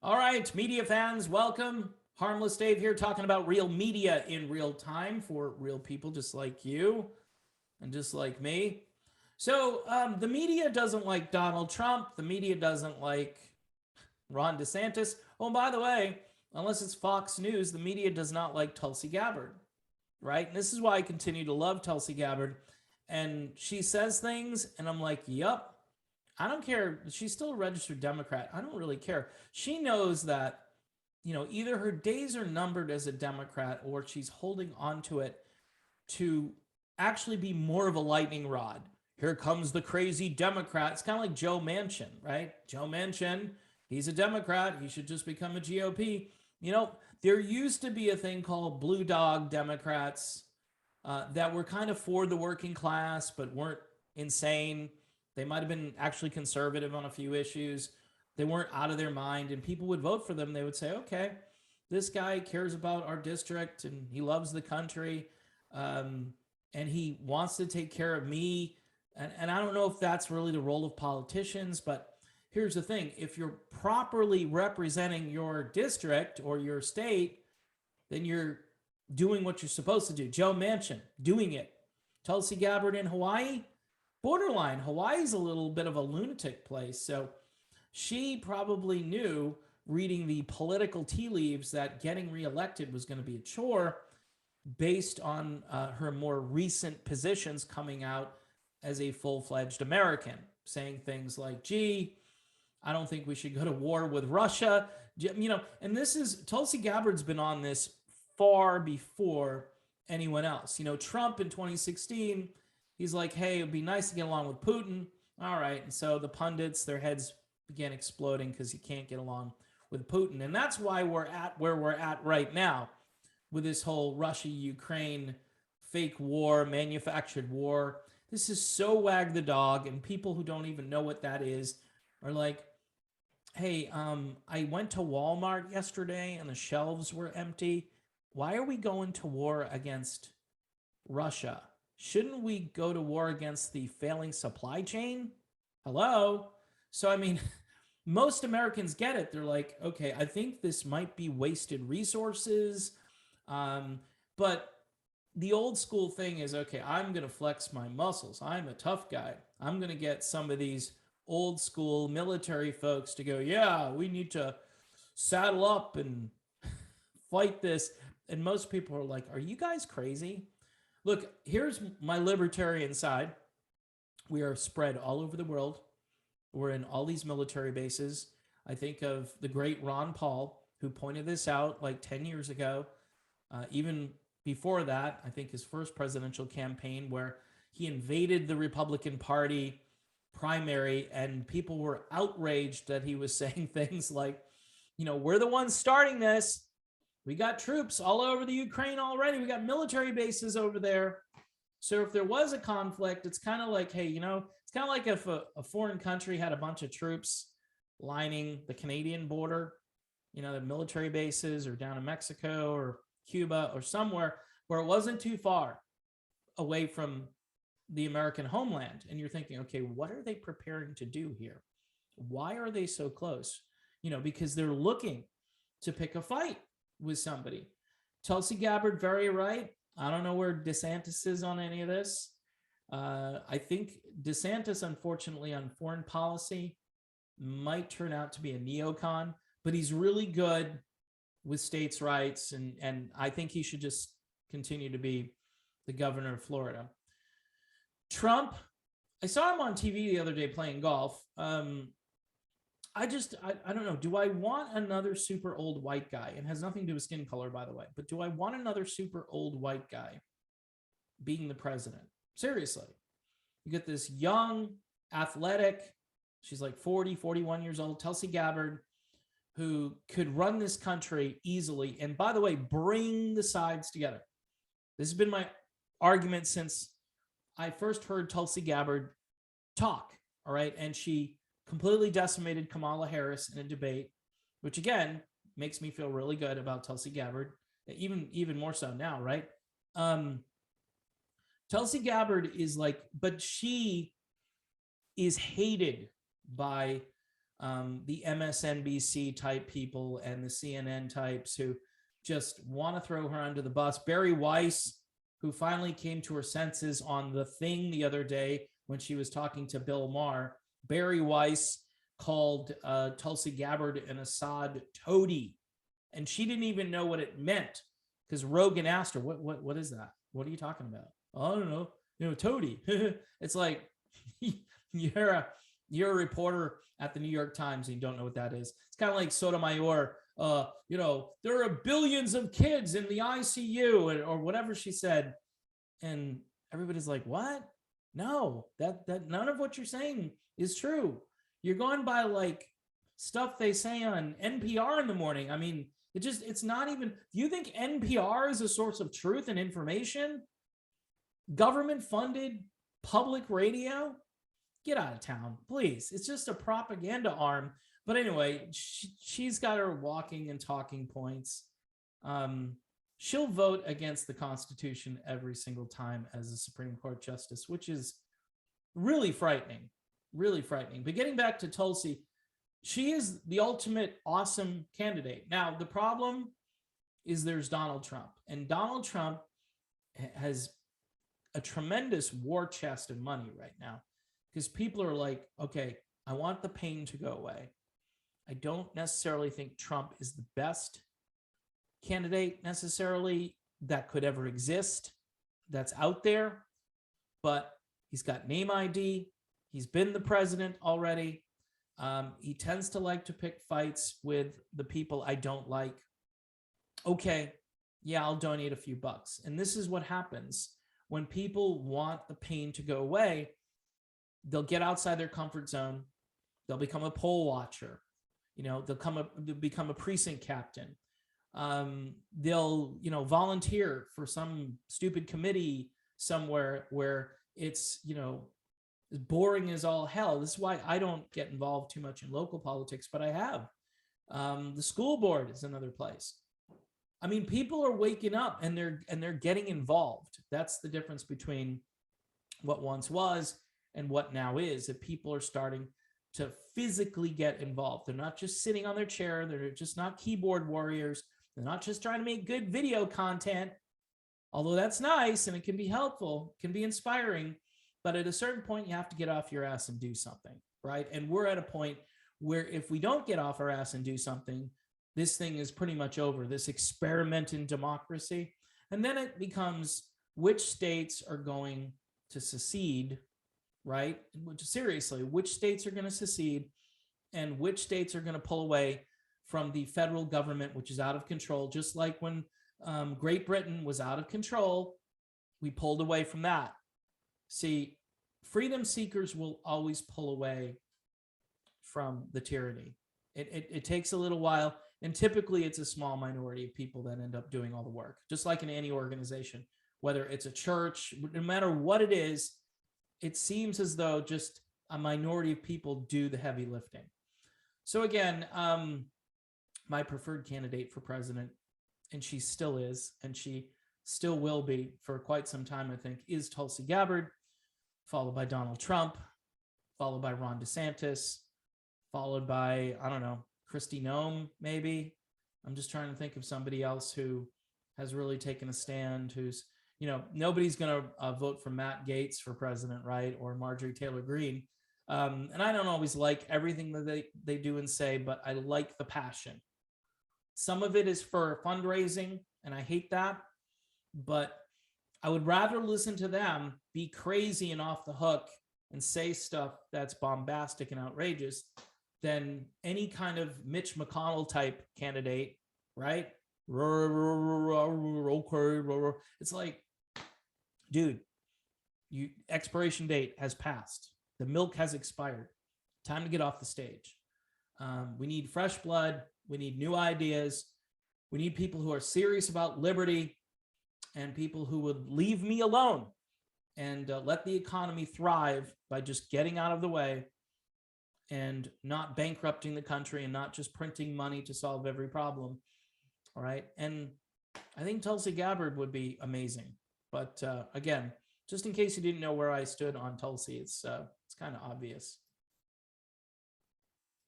All right, media fans, welcome. Harmless Dave here talking about real media in real time for real people just like you and just like me. The media doesn't like Donald Trump. The media doesn't like Ron DeSantis. Oh, and by the way, unless it's Fox News, the media does not like Tulsi Gabbard, right? And this is why I continue to love Tulsi Gabbard. And she says things, and I'm like, yup, I don't care. She's still a registered Democrat. I don't really care. She knows that, either her days are numbered as a Democrat or she's holding on to it to actually be more of a lightning rod. Here comes the crazy Democrat. It's kind of like Joe Manchin, right? Joe Manchin, he's a Democrat. He should just become a GOP. There used to be a thing called blue dog Democrats that were kind of for the working class, but weren't insane. They might have been actually conservative on a few issues. They weren't out of their mind, and people would vote for them. They would say, okay, this guy cares about our district and he loves the country, and he wants to take care of me. And I don't know if that's really the role of politicians, but here's the thing. If you're properly representing your district or your state, then you're doing what you're supposed to do. Joe Manchin, doing it. Tulsi Gabbard in Hawaii, borderline. Hawaii's a little bit of a lunatic place. So she probably knew, reading the political tea leaves, that getting reelected was going to be a chore based on her more recent positions coming out as a full-fledged American, saying things like, gee, I don't think we should go to war with Russia. And this is, Tulsi Gabbard's been on this far before anyone else. Trump in 2016, he's like, hey, it'd be nice to get along with Putin. All right. And so the pundits, their heads began exploding because you can't get along with Putin. And that's why we're at where we're at right now with this whole Russia-Ukraine fake war, manufactured war. This is so wag the dog, and people who don't even know what that is are like, hey, I went to Walmart yesterday and the shelves were empty. Why are we going to war against Russia? Shouldn't we go to war against the failing supply chain? Hello? So, most Americans get it. They're like, okay, I think this might be wasted resources. But the old school thing is, okay, I'm going to flex my muscles. I'm a tough guy. I'm going to get some of these old school military folks to go, yeah, we need to saddle up and fight this. And most people are like, are you guys crazy? Look, here's my libertarian side. We are spread all over the world. We're in all these military bases. I think of the great Ron Paul, who pointed this out like 10 years ago. Even before that, I think his first presidential campaign, where he invaded the Republican Party primary, and people were outraged that he was saying things like, we're the ones starting this. We got troops all over the Ukraine already. We got military bases over there. So if there was a conflict, it's kind of like, hey, it's kind of like if a foreign country had a bunch of troops lining the Canadian border, the military bases, or down in Mexico or Cuba or somewhere where it wasn't too far away from the American homeland. And you're thinking, okay, what are they preparing to do here? Why are they so close? Because they're looking to pick a fight with somebody. Tulsi Gabbard, very right. I don't know where DeSantis is on any of this. I think DeSantis, unfortunately, on foreign policy might turn out to be a neocon, but he's really good with states' rights, and I think he should just continue to be the governor of Florida. Trump, I saw him on TV the other day playing golf. I don't know. Do I want another super old white guy? It has nothing to do with skin color, by the way. But do I want another super old white guy being the president? Seriously. You get this young, athletic, she's like 40, 41 years old, Tulsi Gabbard, who could run this country easily. And by the way, bring the sides together. This has been my argument since I first heard Tulsi Gabbard talk, all right? And she completely decimated Kamala Harris in a debate, which again makes me feel really good about Tulsi Gabbard, even more so now, right? Tulsi Gabbard is like, but she is hated by the MSNBC type people and the CNN types who just want to throw her under the bus. Barry Weiss, who finally came to her senses on The Thing the other day when she was talking to Bill Maher. Barry Weiss called Tulsi Gabbard an Assad toady, and she didn't even know what it meant because Rogan asked her, what is that? What are you talking about? Oh, I don't know. Toady. It's like you're a reporter at the New York Times and you don't know what that is. It's kind of like Sotomayor. There are billions of kids in the ICU or whatever she said, and everybody's like, what? No, that none of what you're saying is true. You're going by like stuff they say on NPR in the morning. I mean, it's not even. Do you think NPR is a source of truth and information? Government funded public radio? Get out of town, please. It's just a propaganda arm. But anyway, she's got her walking and talking points. She'll vote against the Constitution every single time as a Supreme Court justice, which is really frightening, really frightening. But getting back to Tulsi, she is the ultimate awesome candidate. Now, the problem is there's Donald Trump, and Donald Trump has a tremendous war chest of money right now because people are like, okay, I want the pain to go away. I don't necessarily think Trump is the best candidate necessarily that could ever exist that's out there, but he's got name ID. He's been the president already. He tends to like to pick fights with the people I don't like. Okay, yeah, I'll donate a few bucks. And this is what happens when people want the pain to go away. They'll get outside their comfort zone. They'll become a poll watcher. They'll become a precinct captain. They'll, volunteer for some stupid committee somewhere where it's, as boring as all hell. This is why I don't get involved too much in local politics, but I have. The school board is another place. I mean, people are waking up and they're getting involved. That's the difference between what once was and what now is, that people are starting to physically get involved. They're not just sitting on their chair. They're just not keyboard warriors. They're not just trying to make good video content, although that's nice and it can be helpful, can be inspiring. But at a certain point, you have to get off your ass and do something, right? And we're at a point where if we don't get off our ass and do something, this thing is pretty much over, this experiment in democracy. And then it becomes which states are going to secede, right? Seriously, which states are going to secede and which states are going to pull away from the federal government, which is out of control. Just like when Great Britain was out of control, we pulled away from that. See, freedom seekers will always pull away from the tyranny. It takes a little while, and typically it's a small minority of people that end up doing all the work, just like in any organization, whether it's a church, no matter what it is, it seems as though just a minority of people do the heavy lifting. So again, my preferred candidate for president, and she still is, and she still will be for quite some time, I think, is Tulsi Gabbard, followed by Donald Trump, followed by Ron DeSantis, followed by, I don't know, Kristi Noem, maybe. I'm just trying to think of somebody else who has really taken a stand, who's, nobody's going to vote for Matt Gaetz for president, right? Or Marjorie Taylor Greene. And I don't always like everything that they do and say, but I like the passion. Some of it is for fundraising, and I hate that. But I would rather listen to them be crazy and off the hook and say stuff that's bombastic and outrageous than any kind of Mitch McConnell type candidate, right? Okay. It's like, dude, expiration date has passed. The milk has expired. Time to get off the stage. We need fresh blood. We need new ideas. We need people who are serious about liberty and people who would leave me alone and let the economy thrive by just getting out of the way and not bankrupting the country and not just printing money to solve every problem. All right. And I think Tulsi Gabbard would be amazing. But again, just in case you didn't know where I stood on Tulsi, it's kind of obvious.